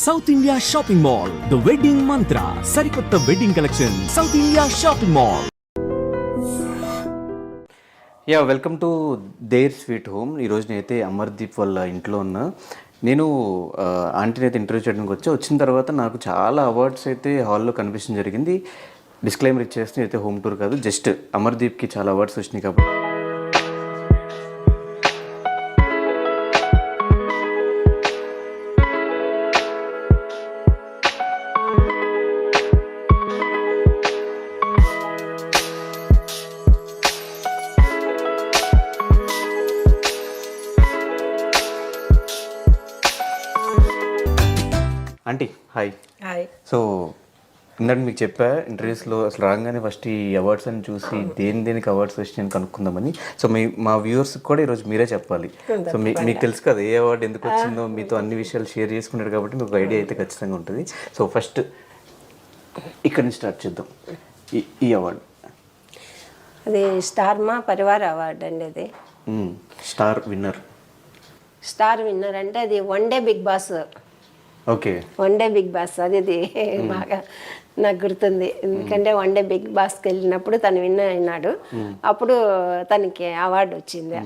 South India shopping mall, the wedding మంత్ర, సరికొత్త wedding collection, south India shopping mall. Welcome to their sweet home. ఈరోజు నేనైతే అమర్దీప్ వాళ్ళ ఇంట్లో ఉన్నా. నేను ఆంటీని అయితే ఇంటర్వ్యూ చేయడానికి వచ్చిన తర్వాత నాకు చాలా అవార్డ్స్ అయితే హాల్లో కనిపించడం జరిగింది. డిస్క్లైమర్ ఇచ్చేస్తే అయితే హోమ్ టూర్ కాదు, జస్ట్ అమర్దీప్కి చాలా అవార్డ్స్ వచ్చినాయి కాబట్టి. Aunty hi. సో ఇందాక మీకు చెప్పా ఇంటర్వ్యూస్లో అసలు రాగానే ఫస్ట్ ఈ అవార్డ్స్ అని చూసి దేనికి అవార్డ్స్ వచ్చినాయని కనుక్కుందామని. సో మా వ్యూవర్స్కి కూడా ఈరోజు మీరే చెప్పాలి. సో మీకు తెలుసు కదా ఏ అవార్డు ఎందుకు వచ్చిందో, మీతో అన్ని విషయాలు షేర్ చేసుకున్నారు కాబట్టి మీకు ఐడియా అయితే ఖచ్చితంగా ఉంటుంది. సో ఫస్ట్ ఇక్కడి నుంచి స్టార్ట్ చేద్దాం. ఈ అవార్డు అది స్టార్ మా పరివార్ అవార్డు అండి. అది స్టార్ విన్నర్ అంటే అది one day big boss. Okay, one day big boss అది బాగా నాకు గుర్తుంది. ఎందుకంటే వన్ డే బిగ్ బాస్కి వెళ్ళినప్పుడు తను విన్ అయినాడు. అప్పుడు తనకి అవార్డు వచ్చింది.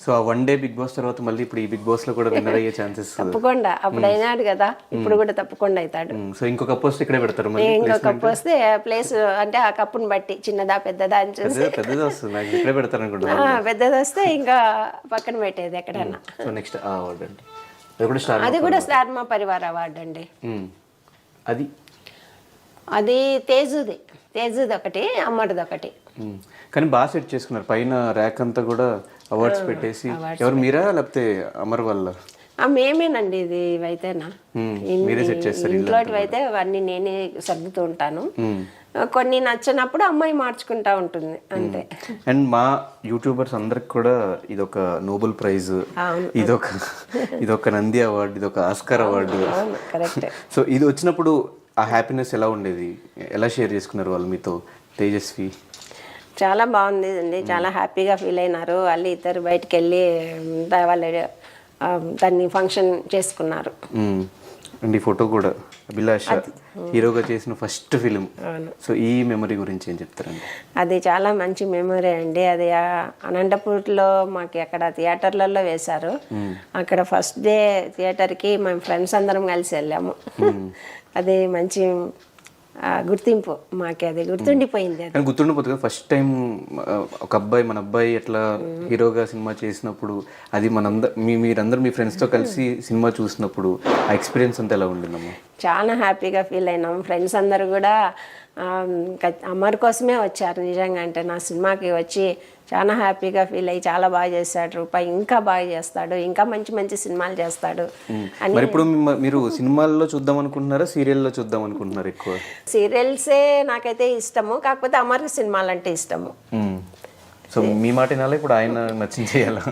సో ఆ వన్ డే బిగ్ బాస్ తర్వాత మళ్ళీ ఇప్పుడు ఈ బిగ్ బాస్ లో కూడా విన్నర్ అయ్యే ఛాన్సెస్ తప్పకుండా. అప్పుడు అయినాడు కదా, ఇప్పుడు కూడా తప్పకుండా అవుతాడు. సో ఇంకో కప్ వస్తే ఇక్కడే పెడతారు. ఇంకో కప్ వస్తే ప్లేస్ అంటే ఆ కప్పుని బట్టి చిన్నదా పెద్దదా అని చూసి పెద్దది వస్తుంది, నాకు ఇక్కడే పెడతారు అనుకుంటా. పెద్దది వస్తే ఇంకా పక్కన పెట్టేది ఎక్కడన్నా. సో నెక్స్ట్ ఆ అవార్డు అండి, అది కూడా స్టార్ మా పరివార్ అవార్డు అండి. అది తేజుది ఒకటి, అమ్మడిది ఒకటి. కానీ బాగా సెట్ చేసుకున్నారు. పైన ర్యాక్ అంతా కూడా అవార్డ్స్ పెట్టేసి. ఎవరు మీరా లేకపోతే అమర్ వాళ్ళ? మేమేనండి. ఇది ఇవైతేనా మీరే సెట్ చేస్తారు. ఇంట్లోటివి అయితే అవన్నీ నేనే సర్దుతూ ఉంటాను. కొన్ని నచ్చినప్పుడు అమ్మాయి మార్చుకుంటా ఉంటుంది అంతే. అండ్ మా యూట్యూబర్స్ అందరికి కూడా ఇదొక నోబెల్ ప్రైజ్, ఇదొక నంది అవార్డు, ఇదొక ఆస్కార్ అవార్డు. సో ఇది వచ్చినప్పుడు ఆ హ్యాపీనెస్ ఎలా ఉండేది, ఎలా షేర్ చేసుకున్నారు వాళ్ళు మీతో? తేజస్వి చాలా బాగుంది అండి, చాలా హ్యాపీగా ఫీల్ అయినారు. వాళ్ళు ఇద్దరు బయటకు వెళ్ళి వాళ్ళు దాన్ని ఫంక్షన్ చేసుకున్నారు. అండ్ ఈ ఫోటో కూడా అభిలాష హీరోగా చేసిన ఫస్ట్ ఫిలిం. సో ఈ మెమరీ గురించి ఏం చెప్తారండి? అది చాలా మంచి మెమరీ అండి. అది అనంతపూర్లో మాకు అక్కడ థియేటర్లలో వేశారు. అక్కడ ఫస్ట్ డే థియేటర్కి మేము ఫ్రెండ్స్ అందరం కలిసి వెళ్ళాము. అది మంచి గుర్తింపు మాకు, అది గుర్తుండిపోయింది. కానీ గుర్తుండిపోతుంది కదా, ఫస్ట్ టైం ఒక అబ్బాయి మన అబ్బాయి ఎట్లా హీరోగా సినిమా చేసినప్పుడు, అది మీరందరూ మీ ఫ్రెండ్స్తో కలిసి సినిమా చూసినప్పుడు ఆ ఎక్స్పీరియన్స్ అంతా ఎలా ఉండిందమ్మా? చాలా హ్యాపీగా ఫీల్ అయినాం. ఫ్రెండ్స్ అందరూ కూడా అమర్ కోసమే వచ్చారు. నిజంగా అంటే నా సినిమాకి వచ్చి చాలా హ్యాపీగా ఫీల్ అయ్యి చాలా బాగా చేస్తాడు రూపాయి, ఇంకా బాగా చేస్తాడు, ఇంకా మంచి మంచి సినిమాలు చేస్తాడు అని. మరి ఇప్పుడు మీరు సినిమాల్లో చూద్దాం అనుకుంటున్నారా, సీరియల్లో చూద్దాం అనుకుంటున్నారా? ఎక్కువ సీరియల్సే నాకైతే ఇష్టము, కాకపోతే అమర్ సినిమాలు అంటే ఇష్టము. సో మీ మాట వినాలి, ఇప్పుడు ఆయన నచ్చింది చేయాలా?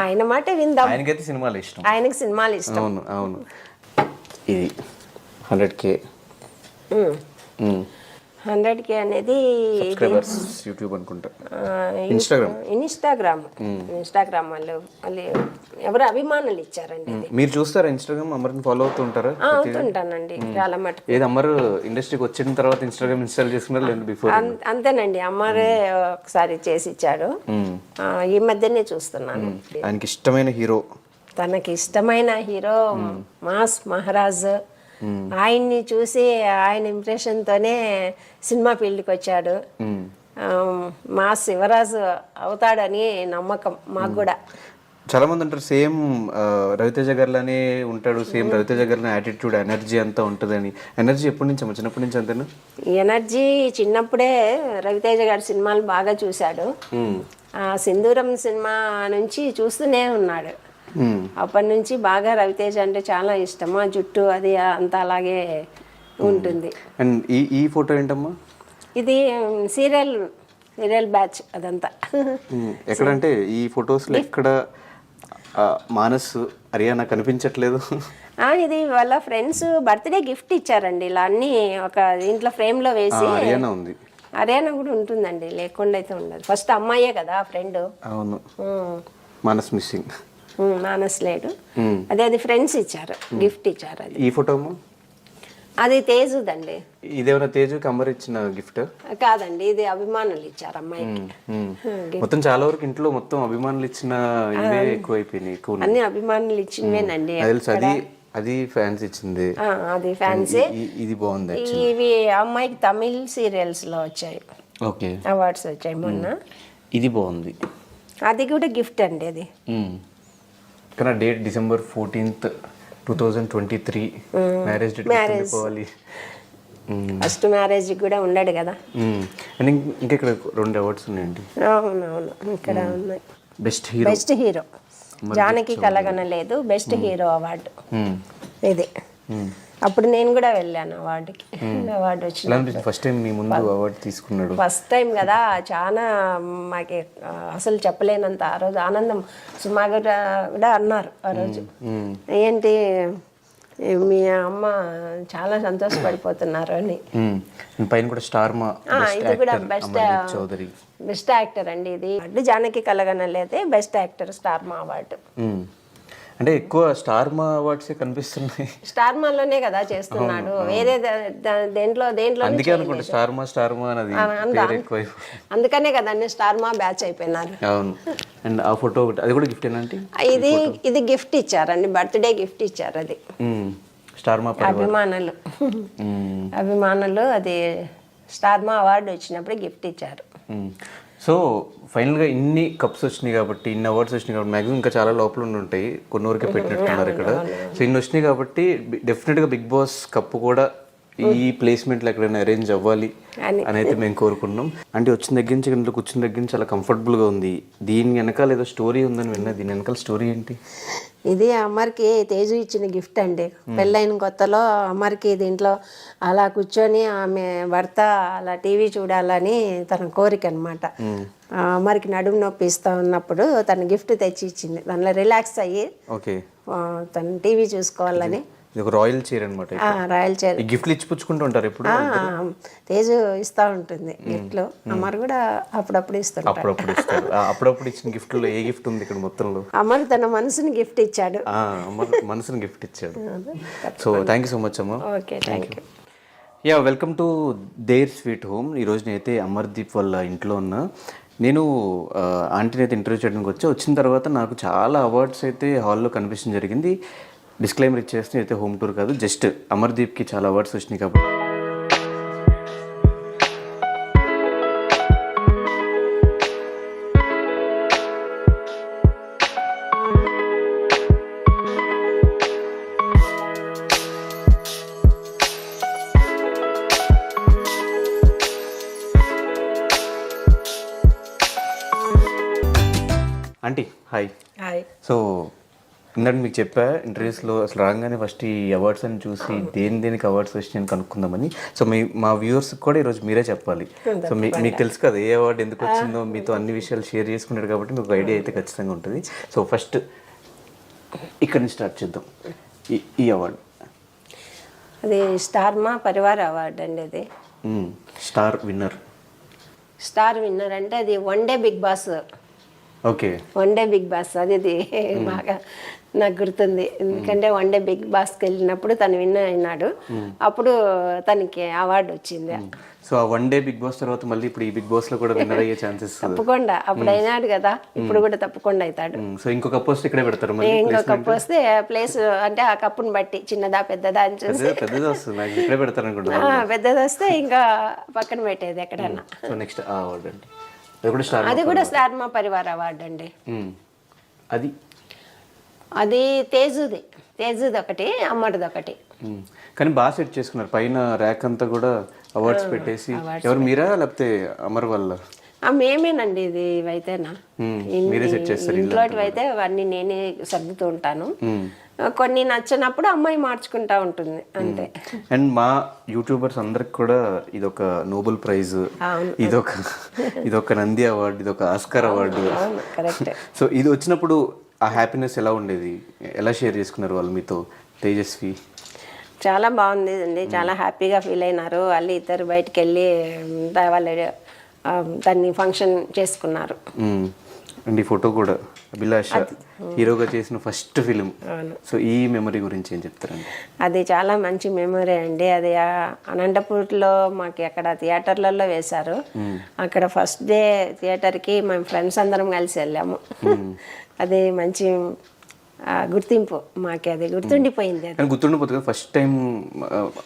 ఆయన మాట విందాం. ఆయనకైతే సినిమాలు ఇష్టం. ఆయనకి సినిమాలు ఇష్టం. అవును. ఇది 100K 100K అనేది యూట్యూబ్ అనుకుంటా, ఇన్స్టాగ్రామ్ వాళ్ళు ఎవరు అభిమానులు ఇచ్చారండి. మీరు చూస్తారా ఇన్స్టాగ్రామ్? అమర్ని ఫాలో అవుతుంటారా? అవుతుంటానండి చాలా మటుకు. ఏది అమర్ ఇండస్ట్రీకి వచ్చిన తర్వాత ఇన్స్టాగ్రామ్ ఇన్స్టాల్ చేసుకున్నారు లేదా బిఫోర్? అంతేనండి, అమ్మరే ఒకసారి చేసి ఇచ్చాడు. ఈ మధ్యనే చూస్తున్నాను. ఆయనకి ఇష్టమైన హీరో, తనకి ఇష్టమైన హీరో మాస్ మహారాజ్. ఆయన్ని చూసి ఆయన ఇంప్రెషన్తోనే సినిమా ఫీల్డ్కి వచ్చాడు. మా శివరాజు అవుతాడని నమ్మకం మాకు కూడా. చాలా మంది అంటారు సేమ్ రవితేజ గారిలానే ఉంటాడు, సేమ్ రవితేజ గారిలో యాటిట్యూడ్, ఎనర్జీ అంతా ఉంటుందని. ఎనర్జీ ఎప్పటి నుంచి అమ్మా? చిన్నప్పటి నుంచి అంతేనా? ఎనర్జీ చిన్నప్పుడే రవితేజ గారి సినిమాలు బాగా చూశాడు. సింధూరం సినిమా నుంచి చూస్తూనే ఉన్నాడు. అప్పటి నుంచి బాగా రవితేజ అంటే చాలా ఇష్టం. ఆ జుట్టు అది అంతా అలాగే ఉంటుంది. అండ్ ఈ ఫోటో ఏంటమ్మా? ఇది సీరియల్ బ్యాచ్ అదంతా. ఎక్కడంటే ఈ ఫొటోస్లో ఎక్కడ మానస్ హరియానా కనిపించట్లేదు? ఇది వాళ్ళ ఫ్రెండ్స్ బర్త్డే గిఫ్ట్ ఇచ్చారండి. ఇలా అన్ని ఒక ఇంట్లో ఫ్రేమ్ లో వేసి. హరియానా ఉంది, హరియానా కూడా ఉంటుందండి, లేకుండా అయితే ఉండదు. ఫస్ట్ అమ్మాయే కదా ఫ్రెండ్. అవును, మానస్ మిస్సింగ్. మానసలేడు. అది ఫ్రెండ్స్ ఇచ్చారు, గిఫ్ట్ ఇచ్చారు. అది ఈ ఫోటో అది తేజుదండి. ఇదేమైనా తేజుకి అమ్మర్ ఇచ్చిన గిఫ్ట్ కాదండి, ఇది అభిమానులు ఇచ్చారు అమ్మాయికి. మొత్తం చాలా వరకు ఇంట్లో మొత్తం అభిమానులు ఇచ్చిన ఇవే ఎక్కువైపోయినాయి. ఎక్కువ అన్ని అభిమానులు ఇచ్చినవేనండి. తెలుసు, అది ఫ్యాన్స్ ఇచ్చింది. అది ఫ్యాన్సీ. ఇది బాగుంది. ఇవి అమ్మాయికి తమిళ్ సీరియల్స్ లో వచ్చాయి, ఓకే, అవార్డ్స్ వచ్చాయి మొన్న. ఇది బాగుంది. అది కూడా గిఫ్ట్ అండి. అది కానీ date December 14th, 2023 marriage date పెట్టుకోవాలి. ఫస్ట్ మ్యారేజ్ కూడా ఉన్నాడు కదా. అండ్ ఇంకా ఇక్కడ 2 అవార్డ్స్ ఉన్నాయండి. అవునవును, ఇక్కడ ఉన్నాయి. బెస్ట్ హీరో జానకి కలగనలేదు, బెస్ట్ హీరో అవార్డు ఇది. అప్పుడు నేను కూడా వెళ్ళాను అవార్డుకి. అవార్డు వచ్చింది ఫస్ట్ టైం మీ ముందు అవార్డు తీసుకున్నాడు. ఫస్ట్ టైం కదా, చాలా మాకు అసలు చెప్పలేనంత ఆ రోజు ఆనందం. సుమా కూడా అన్నారు ఆ రోజు, ఏంటి మీ అమ్మ చాలా సంతోషపడిపోతున్నారు అని. పైన కూడా స్టార్ మా ఇది కూడా బెస్ట్ యాక్టర్ అండి. ఇది జానకి కలగనలేదే బెస్ట్ యాక్టర్ స్టార్ మా అవార్డు. అంటే ఎక్కువ స్టార్ మా అవార్డ్స్ కనిపిస్తున్నాయి. స్టార్ మాలోనే కదా చేస్తున్నాడు, వేరే దేంట్లో అందుకే అనుకుంటా స్టార్ మా అనేది ఎక్కువ. అందుకనే కదా అన్ని స్టార్ మా బ్యాచ్ అయిపోయినారు. అవును. అండ్ ఆ ఫోటో అది కూడా గిఫ్ట్ ఏంటంటే ఇది గిఫ్ట్ ఇచ్చారండి, బర్త్డే గిఫ్ట్ ఇచ్చారు. అది స్టార్ మా అభిమానులు అది స్టార్ మా అవార్డు వచ్చినప్పుడు గిఫ్ట్ ఇచ్చారు. సో ఫైనల్గా ఇన్ని కప్స్ వచ్చినాయి కాబట్టి, ఇన్ని అవార్డ్స్ వచ్చినాయి కాబట్టి మ్యాక్సిమం ఇంకా చాలా లోపల ఉంటాయి, కొన్ని వరకే పెట్టినట్టున్నారు ఇక్కడ. సో ఇన్ని వచ్చినాయి కాబట్టి డెఫినెట్గా బిగ్ బాస్ కప్పు కూడా ఈ ప్లేస్మెంట్లో ఎక్కడైనా అరేంజ్ అవ్వాలి అని అయితే మేము కోరుకున్నాం. అంటే వచ్చిన దగ్గర నుంచి ఇంట్లో కూర్చున్న దగ్గర నుంచి చాలా కంఫర్టబుల్గా ఉంది. దీని వెనకాల ఏదో స్టోరీ ఉందని విన్నా, దీని వెనకాల స్టోరీ ఏంటి? ఇది అమర్కి తేజు ఇచ్చిన గిఫ్ట్ అండి. పెళ్ళైన కొత్తలో అమర్కి దీంట్లో అలా కూర్చొని ఆమె భర్త అలా టీవీ చూడాలని తన కోరిక అనమాట. అమర్కి నడుము నొప్పి ఇస్తా ఉన్నప్పుడు తన గిఫ్ట్ తెచ్చి ఇచ్చింది. దానిలో రిలాక్స్ అయ్యి తను టీవీ చూసుకోవాలని. రాయల్ చైర్ అనమాట. రాయల్ చైర్ గిఫ్ట్లు ఇచ్చిపుచ్చుకుంటూ ఉంటారు ఎప్పుడు. తేజు ఇస్తా ఉంటుంది గిఫ్ట్లు. అమర్ కూడా అప్పుడప్పుడు ఇస్తాడు. అప్పుడప్పుడు ఇచ్చిన గిఫ్ట్లో ఏ గిఫ్ట్ ఉంది ఇక్కడ మొత్తంలో? అమర్ తన మనసుని గిఫ్ట్ ఇచ్చాడు. మనసుని గిఫ్ట్ ఇచ్చాడు. So thank you so much అమ్మ. Okay, thank you. Welcome to their sweet home. ఈరోజు నేనైతే అమర్దీప్ వాళ్ళ ఇంట్లో ఉన్నా. నేను ఆంటీని అయితే ఇంటర్వ్యూ చేయడానికి వచ్చిన తర్వాత నాకు చాలా అవార్డ్స్ అయితే హాల్లో కనిపించడం జరిగింది. డిస్క్లైమర్ ఇచ్చేస్తే అయితే హోమ్ టూర్ కాదు, జస్ట్ అమర్దీప్కి చాలా అవార్డ్స్ వచ్చినాయి కాబట్టి. Aunty hi. సో ఇందాక మీకు చెప్పా ఇంటర్వ్యూస్లో, అసలు రాగానే ఫస్ట్ ఈ అవార్డ్స్ అని చూసి దేనికి అవార్డ్స్ వచ్చినాయని కనుక్కుందామని. సో మా వ్యూవర్స్కి కూడా ఈరోజు మీరే చెప్పాలి. సో మీకు తెలుసు కదా ఏ అవార్డు ఎందుకు వచ్చిందో, మీతో అన్ని విషయాలు షేర్ చేసుకున్నారు కాబట్టి మీకు ఐడియా అయితే ఖచ్చితంగా ఉంటుంది. సో ఫస్ట్ ఇక్కడి నుంచి స్టార్ట్ చేద్దాం. ఈ అవార్డు అది స్టార్ మా పరివార్ అవార్డు అండి. అది స్టార్ విన్నర్ అంటే అది one day big boss. Okay, one day big boss అది బాగా నాకు గుర్తుంది. ఎందుకంటే వన్ డే బిగ్ బాస్కి వెళ్ళినప్పుడు తను విన్ అయినాడు. అప్పుడు తనకి అవార్డు వచ్చింది. సో ఆ వన్ డే బిగ్ బాస్ తర్వాత మళ్ళీ ఇప్పుడు ఈ బిగ్ బాస్ లో కూడా విన్నర్ అయ్యే ఛాన్సెస్ తప్పకుండా. అప్పుడు అయినాడు కదా, ఇప్పుడు కూడా తప్పకుండా అవుతాడు. సో ఇంకో కప్ వస్తే ఇక్కడే పెడతారు. ఇంకో కప్ వస్తే ప్లేస్ అంటే ఆ కప్పుని బట్టి చిన్నదా పెద్దదా అని చూసి పెద్దది వస్తుంది, ఇక్కడే పెడతారు అనుకుంటా. పెద్దది వస్తే ఇంకా పక్కన పెట్టేది ఎక్కడన్నా. సో నెక్స్ట్ అవార్డు అండి, అది కూడా స్టార్ మా పరివార్ అవార్డు అండి. అది తేజుది ఒకటి, అమ్మడిది ఒకటి. కానీ బాగా సెట్ చేసుకున్నారు. పైన ర్యాక్ అంతా కూడా అవార్డ్స్ పెట్టేసి. ఎవరు మీరా లేకపోతే అమర్ వల్ల? మేమేనండి. ఇది ఇవైతేనా ఇంట్లోటివి అయితే అవన్నీ నేనే సర్దుతూ ఉంటాను. కొన్ని నచ్చినప్పుడు అమ్మాయి మార్చుకుంటా ఉంటుంది అంతే. అండ్ మా యూట్యూబర్స్ అందరికి కూడా ఇదొక నోబెల్ ప్రైజ్, ఇదొక నంది అవార్డు, ఇదొక ఆస్కార్ అవార్డు. సో ఇది వచ్చినప్పుడు ఆ హ్యాపీనెస్ ఎలా ఉండేది? ఎలా షేర్ చేసుకున్నారు వాళ్ళు మీతో? తేజస్వి చాలా బాగుంది అండి, చాలా హ్యాపీగా ఫీల్ అయినారు. వాళ్ళు ఇద్దరు బయటకు వెళ్ళి వాళ్ళు దాన్ని ఫంక్షన్ చేసుకున్నారు. అండ్ ఈ ఫోటో కూడా అభిలాష హీరోగా చేసిన ఫస్ట్ ఫిలిం. సో ఈ మెమరీ గురించి ఏం చెప్తారండి? అది చాలా మంచి మెమరీ అండి. అది అనంతపూర్లో మాకు అక్కడ థియేటర్లలో వేశారు. అక్కడ ఫస్ట్ డే థియేటర్కి మేము ఫ్రెండ్స్ అందరం కలిసి వెళ్ళాము. అది మంచి గుర్తింపు మాకు, అది గుర్తుండిపోయింది. కానీ గుర్తుండిపోతుంది కదా, ఫస్ట్ టైం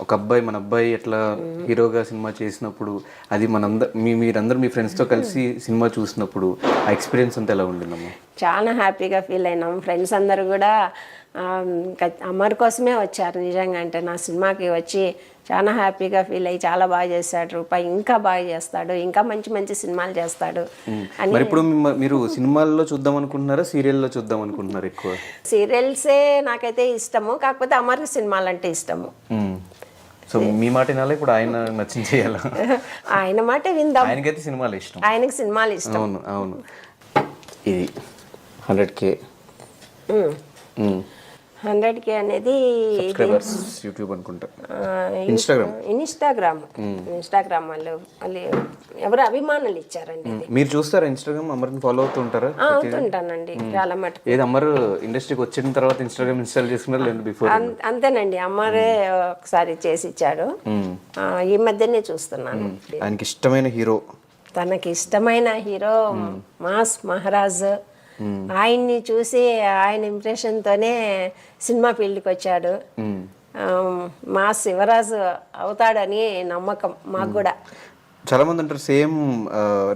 ఒక అబ్బాయి మన అబ్బాయి ఎట్లా హీరోగా సినిమా చేసినప్పుడు, అది మీరందరూ మీ ఫ్రెండ్స్తో కలిసి సినిమా చూసినప్పుడు ఆ ఎక్స్పీరియన్స్ అంతా ఎలా ఉండిందమ్మా? చాలా హ్యాపీగా ఫీల్ అయినాం. ఫ్రెండ్స్ అందరూ కూడా అమర్ కోసమే వచ్చారు. నిజంగా అంటే నా సినిమాకి వచ్చి చాలా హ్యాపీగా ఫీల్ అయ్యి చాలా బాగా చేస్తాడు రూపాయి, ఇంకా బాగా చేస్తాడు, ఇంకా మంచి మంచి సినిమాలు చేస్తాడు అని. మరి ఇప్పుడు మీరు సినిమాల్లో చూద్దాం అనుకుంటున్నారా, సీరియల్లో చూద్దాం అనుకుంటున్నారా? ఎక్కువ సీరియల్సే నాకైతే ఇష్టము, కాకపోతే అమర్ సినిమాలు అంటే ఇష్టము. సో మీ మాట వినాలి, ఇప్పుడు ఆయన నచ్చింది చేయాలా? ఆయన మాట విందాం. ఆయనకైతే సినిమాలు ఇష్టం. ఆయనకి సినిమాలు ఇష్టం. అవును అవును. ఇది 100K 100K అనేది సబ్స్క్రైబర్స్ యూట్యూబ్ అనుకుంటా, ఇన్స్టాగ్రామ్ వాళ్ళు ఎవరు అభిమానులు ఇచ్చారండి. మీరు చూస్తారా ఇన్స్టాగ్రామ్? అమర్ని ఫాలో అవుతూ ఉంటారా? అవుతుంటానండి చాలా మటుకు. ఏది అమర్ ఇండస్ట్రీకి వచ్చిన తర్వాత ఇన్స్టాగ్రామ్ ఇన్స్టాల్ చేసుకున్నారు లేదు బిఫోర్? అంతేనండి, అమ్మరే ఒకసారి చేసి ఇచ్చాడు. ఈ మధ్యనే చూస్తున్నాను. ఆయనకి ఇష్టమైన హీరో, తనకి ఇష్టమైన హీరో మాస్ మహారాజ్. ఆయన్ని చూసి ఆయన ఇంప్రెషన్తోనే సినిమా ఫీల్డ్కి వచ్చాడు. మా శివరాజు అవుతాడని నమ్మకం మాకు కూడా. చాలా మంది అంటారు సేమ్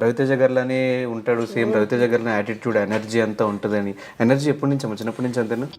రవితేజ గారిలానే ఉంటాడు, సేమ్ రవితేజ గారిలో యాటిట్యూడ్ ఎనర్జీ అంతా ఉంటుందని. ఎనర్జీ ఎప్పటి నుంచి అమ్మ? చిన్నప్పటి నుంచి అంతేనా?